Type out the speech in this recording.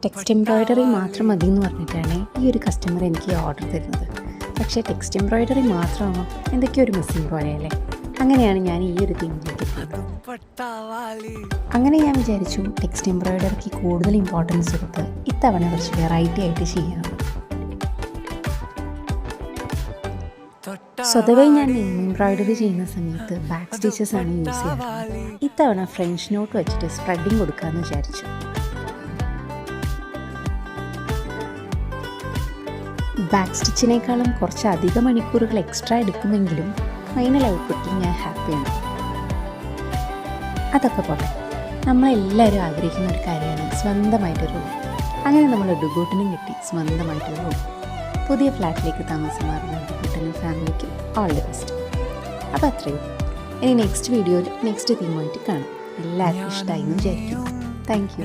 Text embroidery മാത്രം മതി എന്ന് പറഞ്ഞിട്ടാണ് ഈ ഒരു കസ്റ്റമർ എനിക്ക് ഓർഡർ തരുന്നത്. പക്ഷേ ടെക്സ്റ്റ് എംബ്രോയ്ഡറി മാത്രമാകുമ്പോൾ എന്തൊക്കെയോ ഒരു മിസ്സിങ് പോലെയല്ലേ. അങ്ങനെയാണ് ഞാൻ ഈ ഒരു തീമിലേക്ക് എത്തിയത്. അങ്ങനെ ഞാൻ വിചാരിച്ചു ടെക്സ്റ്റ് എംബ്രോയ്ഡറിക്ക് കൂടുതൽ ഇമ്പോർട്ടൻസ് കൊടുത്ത് ഇത്തവണ കുറച്ച് വെറൈറ്റി ആയിട്ട് ചെയ്യാം. സ്വതവേ ഞാൻ എംബ്രോയ്ഡറി ചെയ്യുന്ന സമയത്ത് ബാക്ക് സ്റ്റിച്ചസ് ആണ് യൂസ് ചെയ്യാറ്. ഇത്തവണ ഫ്രഞ്ച് നോട്ട് വെച്ചിട്ട് സ്പ്രെഡിങ് കൊടുക്കാമെന്ന് വിചാരിച്ചു. ബാക്ക് സ്റ്റിച്ചിനേക്കാളും കുറച്ച് അധികം മണിക്കൂറുകൾ എക്സ്ട്രാ എടുക്കുമെങ്കിലും ഫൈനൽ ഔട്ട്പുട്ടിൽ ഞാൻ ഹാപ്പിയാണ്. അതൊക്കെ പോട്ടെ, നമ്മളെല്ലാവരും ആഗ്രഹിക്കുന്ന ഒരു കാര്യമാണ് സ്വന്തമായിട്ടൊരു റൂം. അങ്ങനെ നമ്മൾ ഡുഗൂട്ടിനും കിട്ടി സ്വന്തമായിട്ടൊരു റൂം. പുതിയ ഫ്ലാറ്റിലേക്ക് താമസം മാറുന്ന ഡുഗൂട്ടിനും ഫാമിലിക്കും ഓൾ ദി ബെസ്റ്റ്. അപ്പോൾ അത്രയും. ഇനി നെക്സ്റ്റ് വീഡിയോയിൽ നെക്സ്റ്റ് തീമായിട്ട് കാണാം. എല്ലാവർക്കും ഇഷ്ടമായി എന്ന് വിചാരിക്കുന്നു. Thank you.